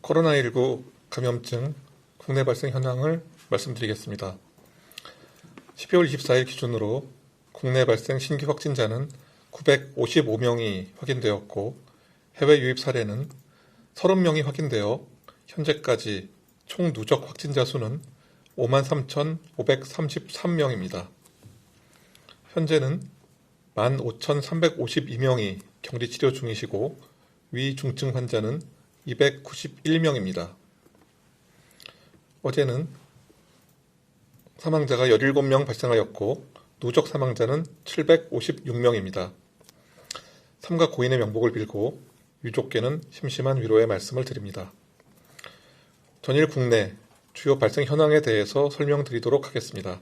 코로나19 감염증 국내 발생 현황을 말씀드리겠습니다. 12월 24일 기준으로 국내 발생 신규 확진자는 955명이 확인되었고 해외 유입 사례는 30명이 확인되어 현재까지 총 누적 확진자 수는 53,533명입니다. 현재는 15,352명이 격리 치료 중이시고 위중증 환자는 291명입니다. 어제는 사망자가 17명 발생하였고 누적 사망자는 756명입니다. 삼가 고인의 명복을 빌고 유족께는 심심한 위로의 말씀을 드립니다. 전일 국내 주요 발생 현황에 대해서 설명드리도록 하겠습니다.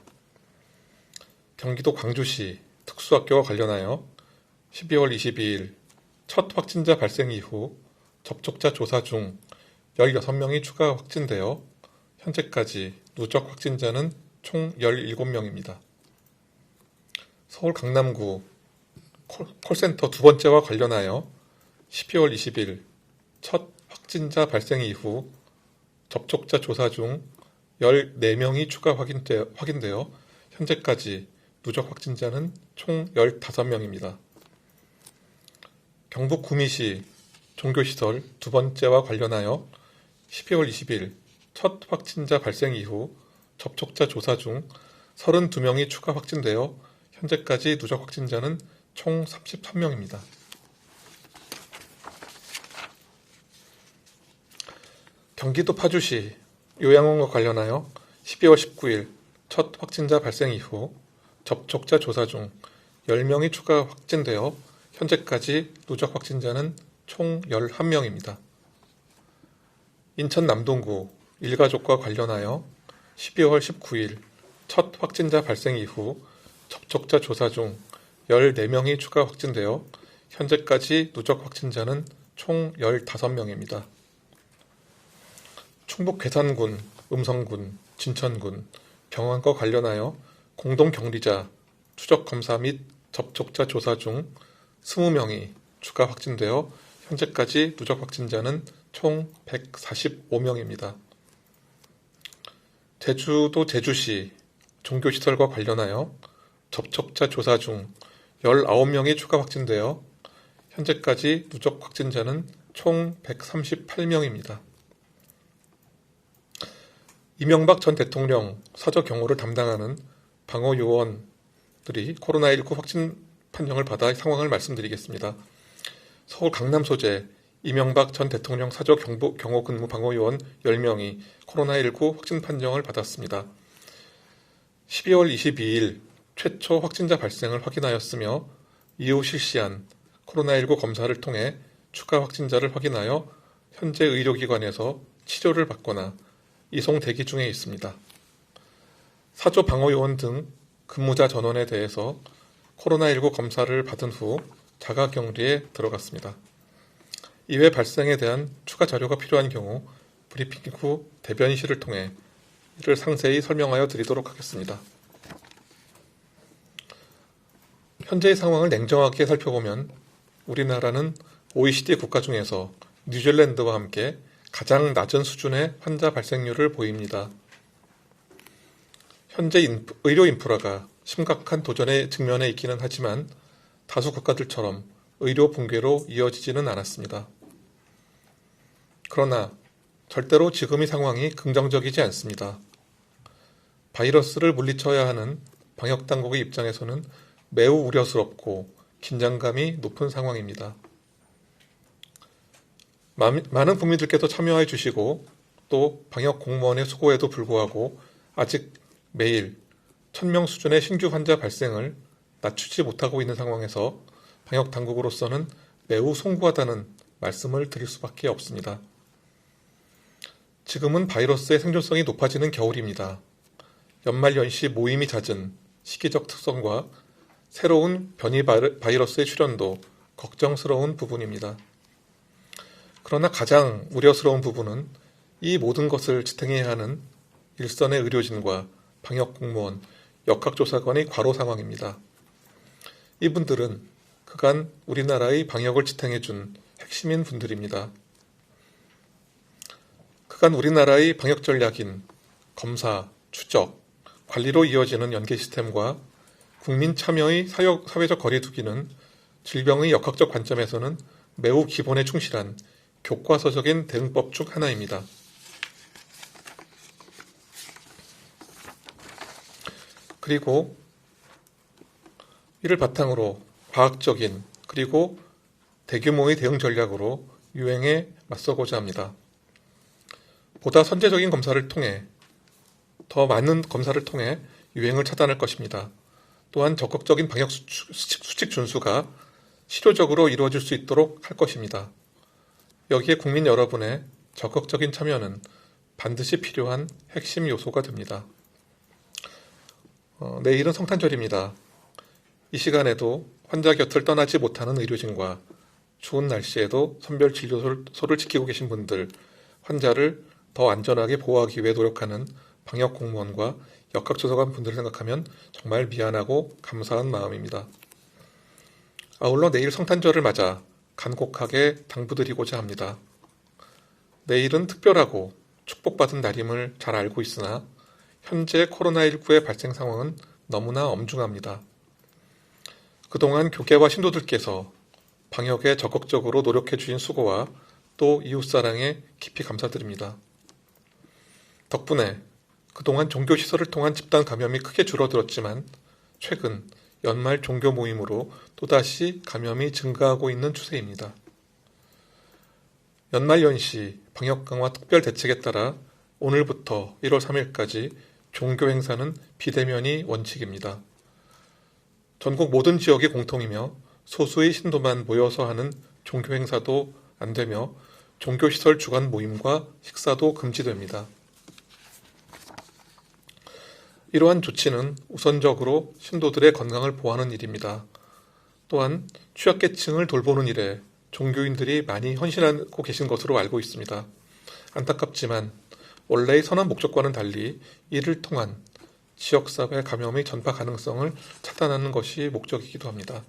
경기도 광주시 특수학교와 관련하여 12월 22일 첫 확진자 발생 이후 접촉자 조사 중 16명이 추가 확진되어 현재까지 누적 확진자는 총 17명입니다. 서울 강남구 콜센터 두 번째와 관련하여 12월 20일 첫 확진자 발생 이후 접촉자 조사 중 14명이 추가 확인되어 현재까지 누적 확진자는 총 15명입니다. 경북 구미시 종교시설 두 번째와 관련하여 12월 20일 첫 확진자 발생 이후 접촉자 조사 중 32명이 추가 확진되어 현재까지 누적 확진자는 총 33명입니다. 경기도 파주시 요양원과 관련하여 12월 19일 첫 확진자 발생 이후 접촉자 조사 중 10명이 추가 확진되어 현재까지 누적 확진자는 총 11명입니다. 인천 남동구 일가족과 관련하여 12월 19일 첫 확진자 발생 이후 접촉자 조사 중 14명이 추가 확진되어 현재까지 누적 확진자는 총 15명입니다. 충북 괴산군, 음성군, 진천군, 병원과 관련하여 공동격리자 추적 검사 및 접촉자 조사 중 20명이 추가 확진되어 현재까지 누적 확진자는 총 145명입니다. 제주도 제주시 종교시설과 관련하여 접촉자 조사 중 19명이 추가 확진되어 현재까지 누적 확진자는 총 138명입니다. 이명박 전 대통령 사저 경호를 담당하는 방어요원들이 코로나19 확진 판정을 받아 상황을 말씀드리겠습니다. 서울 강남 소재 이명박 전 대통령 사저 경호 근무 방어요원 10명이 코로나19 확진 판정을 받았습니다. 12월 22일 최초 확진자 발생을 확인하였으며 이후 실시한 코로나19 검사를 통해 추가 확진자를 확인하여 현재 의료기관에서 치료를 받거나 이송 대기 중에 있습니다. 사조 방어요원 등 근무자 전원에 대해서 코로나19 검사를 받은 후 자가격리에 들어갔습니다. 이외 발생에 대한 추가 자료가 필요한 경우 브리핑 후 대변인실을 통해 이를 상세히 설명하여 드리도록 하겠습니다. 현재의 상황을 냉정하게 살펴보면 우리나라는 OECD 국가 중에서 뉴질랜드와 함께 가장 낮은 수준의 환자 발생률을 보입니다. 현재 의료 인프라가 심각한 도전에 직면해 있기는 하지만 다수 국가들처럼 의료 붕괴로 이어지지는 않았습니다. 그러나 절대로 지금의 상황이 긍정적이지 않습니다. 바이러스를 물리쳐야 하는 방역당국의 입장에서는 매우 우려스럽고 긴장감이 높은 상황입니다. 많은 국민들께서 참여해 주시고 또 방역 공무원의 수고에도 불구하고 아직 매일 1000명 수준의 신규 환자 발생을 낮추지 못하고 있는 상황에서 방역 당국으로서는 매우 송구하다는 말씀을 드릴 수밖에 없습니다. 지금은 바이러스의 생존성이 높아지는 겨울입니다. 연말연시 모임이 잦은 시기적 특성과 새로운 변이 바이러스의 출현도 걱정스러운 부분입니다. 그러나 가장 우려스러운 부분은 이 모든 것을 지탱해야 하는 일선의 의료진과 방역공무원, 역학조사관의 과로 상황입니다. 이분들은 그간 우리나라의 방역을 지탱해준 핵심인 분들입니다. 그간 우리나라의 방역 전략인 검사, 추적, 관리로 이어지는 연계 시스템과 국민 참여의 사회적 거리두기는 질병의 역학적 관점에서는 매우 기본에 충실한 교과서적인 대응법 중 하나입니다. 그리고 이를 바탕으로 과학적인 그리고 대규모의 대응 전략으로 유행에 맞서고자 합니다. 보다 선제적인 검사를 통해 더 많은 검사를 통해 유행을 차단할 것입니다. 또한 적극적인 방역 수칙 준수가 실효적으로 이루어질 수 있도록 할 것입니다. 여기에 국민 여러분의 적극적인 참여는 반드시 필요한 핵심 요소가 됩니다. 내일은 성탄절입니다. 이 시간에도 환자 곁을 떠나지 못하는 의료진과 추운 날씨에도 선별 진료소를 지키고 계신 분들, 환자를 더 안전하게 보호하기 위해 노력하는 방역 공무원과 역학조사관 분들을 생각하면 정말 미안하고 감사한 마음입니다. 아울러 내일 성탄절을 맞아 간곡하게 당부드리고자 합니다. 내일은 특별하고 축복받은 날임을 잘 알고 있으나 현재 코로나19의 발생 상황은 너무나 엄중합니다. 그동안 교계와 신도들께서 방역에 적극적으로 노력해 주신 수고와 또 이웃사랑에 깊이 감사드립니다. 덕분에 그동안 종교시설을 통한 집단 감염이 크게 줄어들었지만 최근 연말 종교 모임으로 또다시 감염이 증가하고 있는 추세입니다. 연말 연시 방역 강화 특별 대책에 따라 오늘부터 1월 3일까지 종교 행사는 비대면이 원칙입니다. 전국 모든 지역이 공통이며 소수의 신도만 모여서 하는 종교 행사도 안 되며 종교시설 주간 모임과 식사도 금지됩니다. 이러한 조치는 우선적으로 신도들의 건강을 보호하는 일입니다. 또한 취약계층을 돌보는 일에 종교인들이 많이 헌신하고 계신 것으로 알고 있습니다. 안타깝지만 원래의 선한 목적과는 달리 이를 통한 지역사회 감염의 전파 가능성을 차단하는 것이 목적이기도 합니다.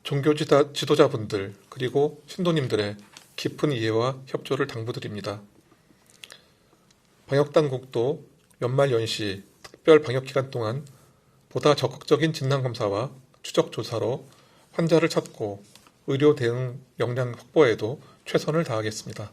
종교 지도자분들 그리고 신도님들의 깊은 이해와 협조를 당부드립니다. 방역당국도 연말 연시 특별 방역기간 동안 보다 적극적인 진단검사와 추적조사로 환자를 찾고 의료 대응 역량 확보에도 최선을 다하겠습니다.